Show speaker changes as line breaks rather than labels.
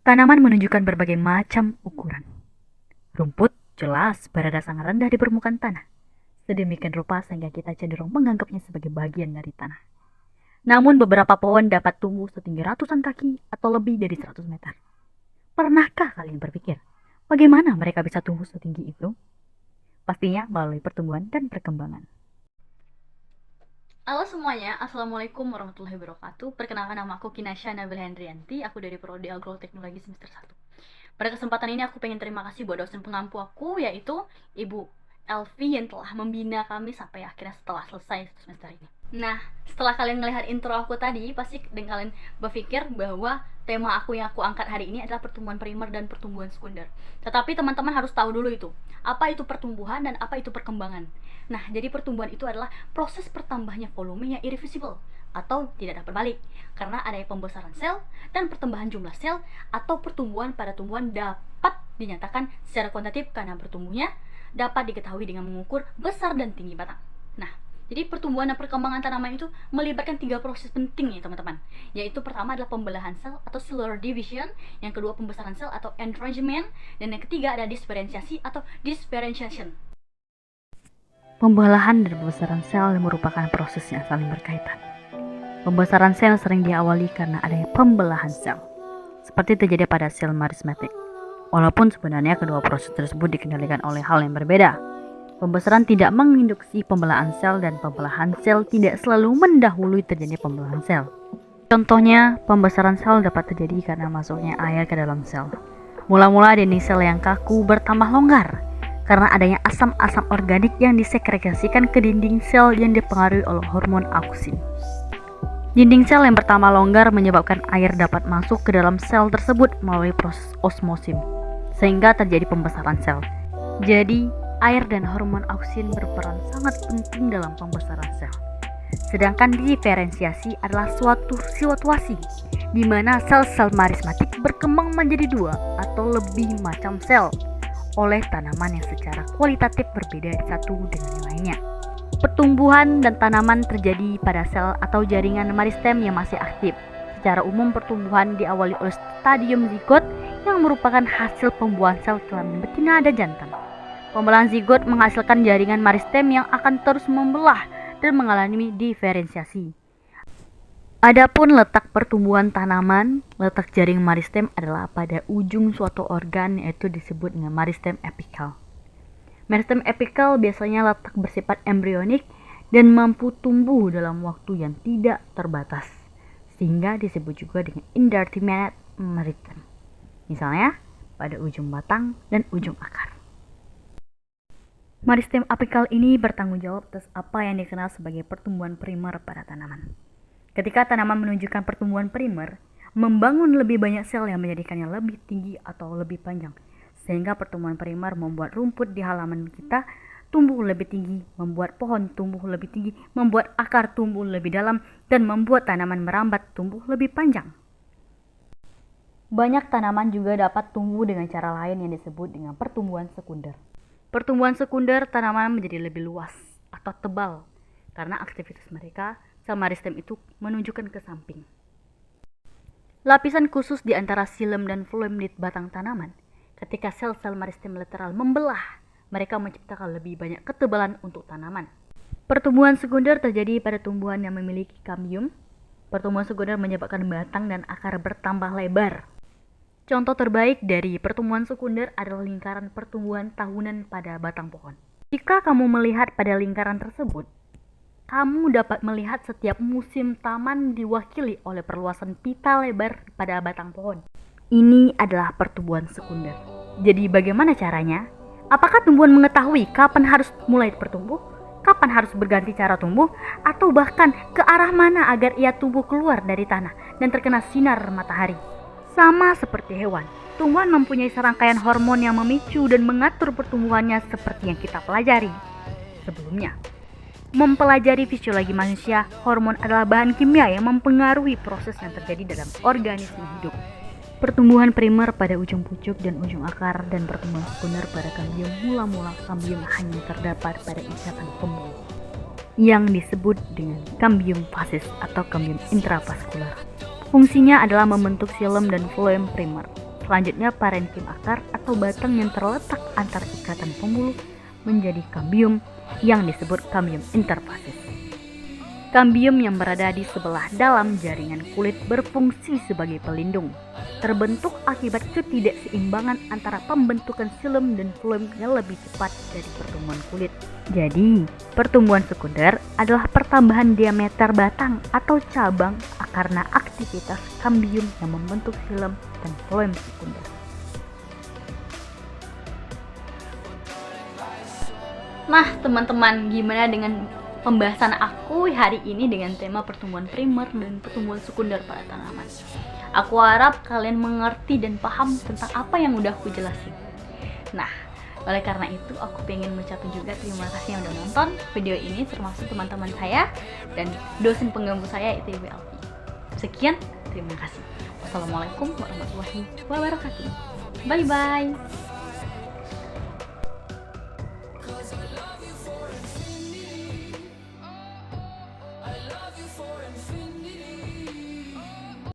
Tanaman menunjukkan berbagai macam ukuran. Rumput jelas berada sangat rendah di permukaan tanah. Sedemikian rupa sehingga kita cenderung menganggapnya sebagai bagian dari tanah. Namun beberapa pohon dapat tumbuh setinggi ratusan kaki atau lebih dari 100 meter. Pernahkah kalian berpikir, bagaimana mereka bisa tumbuh setinggi itu? Pastinya melalui pertumbuhan dan perkembangan.
Halo semuanya, Assalamualaikum warahmatullahi wabarakatuh. Perkenalkan, nama aku Kinasha Nabil Hendrianti. Aku dari Prodi Agroteknologi semester 1. Pada kesempatan ini aku pengen terima kasih buat dosen pengampu aku, yaitu Ibu Elvi yang telah membina kami sampai akhirnya setelah selesai semester ini. Nah, setelah kalian melihat intro aku tadi, pasti kalian berpikir bahwa tema aku yang aku angkat hari ini adalah pertumbuhan primer dan pertumbuhan sekunder. Tetapi teman-teman harus tahu dulu itu, apa itu pertumbuhan dan apa itu perkembangan. Nah, jadi pertumbuhan itu adalah proses pertambahannya volume yang irreversible atau tidak dapat balik karena adanya pembesaran sel dan pertambahan jumlah sel, atau pertumbuhan pada tumbuhan dapat dinyatakan secara kuantitatif karena bertumbuhnya dapat diketahui dengan mengukur besar dan tinggi batang. Nah, jadi pertumbuhan dan perkembangan tanaman itu melibatkan 3 proses penting nih teman-teman. Yaitu pertama adalah pembelahan sel atau cellular division, yang kedua pembesaran sel atau entrenchment, dan yang ketiga ada diferensiasi atau differentiation.
Pembelahan dan pembesaran sel merupakan proses yang saling berkaitan. Pembesaran sel sering diawali karena adanya pembelahan sel, seperti terjadi pada sel merismatik. Walaupun sebenarnya kedua proses tersebut dikendalikan oleh hal yang berbeda. Pembesaran tidak menginduksi pembelahan sel dan pembelahan sel tidak selalu mendahului terjadinya pembelahan sel. Contohnya, pembesaran sel dapat terjadi karena masuknya air ke dalam sel. Mula-mula dinding sel yang kaku bertambah longgar karena adanya asam-asam organik yang disekretasikan ke dinding sel yang dipengaruhi oleh hormon auksin. Dinding sel yang pertama longgar menyebabkan air dapat masuk ke dalam sel tersebut melalui proses osmosis, sehingga terjadi pembesaran sel. Jadi, air dan hormon auksin berperan sangat penting dalam pembesaran sel. Sedangkan diferensiasi adalah suatu situasi di mana sel-sel merismatik berkembang menjadi 2 atau lebih macam sel oleh tanaman yang secara kualitatif berbeda satu dengan yang lainnya. Pertumbuhan dan tanaman terjadi pada sel atau jaringan meristem yang masih aktif. Secara umum pertumbuhan diawali oleh stadium zigot yang merupakan hasil pembuahan sel kelamin betina dan jantan. Pembelahan zigot menghasilkan jaringan meristem yang akan terus membelah dan mengalami diferensiasi. Adapun letak pertumbuhan tanaman, letak jaring meristem adalah pada ujung suatu organ, yaitu disebut dengan meristem apikal. Meristem apikal biasanya letak bersifat embrionik dan mampu tumbuh dalam waktu yang tidak terbatas, sehingga disebut juga dengan indeterminate meristem. Misalnya pada ujung batang dan ujung akar. Meristem apikal ini bertanggung jawab atas apa yang dikenal sebagai pertumbuhan primer pada tanaman. Ketika tanaman menunjukkan pertumbuhan primer, membangun lebih banyak sel yang menjadikannya lebih tinggi atau lebih panjang, sehingga pertumbuhan primer membuat rumput di halaman kita tumbuh lebih tinggi, membuat pohon tumbuh lebih tinggi, membuat akar tumbuh lebih dalam, dan membuat tanaman merambat tumbuh lebih panjang. Banyak tanaman juga dapat tumbuh dengan cara lain yang disebut dengan pertumbuhan sekunder. Pertumbuhan sekunder tanaman menjadi lebih luas atau tebal karena aktivitas mereka, sel meristem itu menunjukkan ke samping. Lapisan khusus di antara xilem dan floem di batang tanaman. Ketika sel-sel meristem lateral membelah, mereka menciptakan lebih banyak ketebalan untuk tanaman. Pertumbuhan sekunder terjadi pada tumbuhan yang memiliki kambium. Pertumbuhan sekunder menyebabkan batang dan akar bertambah lebar. Contoh terbaik dari pertumbuhan sekunder adalah lingkaran pertumbuhan tahunan pada batang pohon. Jika kamu melihat pada lingkaran tersebut, kamu dapat melihat setiap musim taman diwakili oleh perluasan pita lebar pada batang pohon. Ini adalah pertumbuhan sekunder. Jadi bagaimana caranya? Apakah tumbuhan mengetahui kapan harus mulai bertumbuh, kapan harus berganti cara tumbuh, atau bahkan ke arah mana agar ia tumbuh keluar dari tanah dan terkena sinar matahari? Sama seperti hewan, tumbuhan mempunyai serangkaian hormon yang memicu dan mengatur pertumbuhannya seperti yang kita pelajari sebelumnya. Mempelajari fisiologi manusia, hormon adalah bahan kimia yang mempengaruhi proses yang terjadi dalam organisme hidup. Pertumbuhan primer pada ujung pucuk dan ujung akar, dan pertumbuhan sekunder pada kambium. Mula-mula kambium hanya terdapat pada ikatan pembuluh yang disebut dengan kambium fasis atau kambium intravaskular. Fungsinya adalah membentuk xilem dan floem primer. Selanjutnya parenkim akar atau batang yang terletak antara ikatan pembuluh menjadi kambium yang disebut kambium interfasis. Kambium yang berada di sebelah dalam jaringan kulit berfungsi sebagai pelindung. Terbentuk akibat ketidakseimbangan antara pembentukan xilem dan floem yang lebih cepat dari pertumbuhan kulit. Jadi, pertumbuhan sekunder adalah pertambahan diameter batang atau cabang karena aktivitas kambium yang membentuk xilem dan floem sekunder.
Nah, teman-teman, gimana dengan pembahasan aku hari ini dengan tema pertumbuhan primer dan pertumbuhan sekunder pada tanaman? Aku harap kalian mengerti dan paham tentang apa yang udah aku jelasin. Nah, oleh karena itu aku pengen mengucapkan juga terima kasih yang udah nonton video ini, termasuk teman-teman saya dan dosen penggabung saya itu Ibu Alfi. Sekian, terima kasih. Wassalamualaikum warahmatullahi wabarakatuh. Bye bye.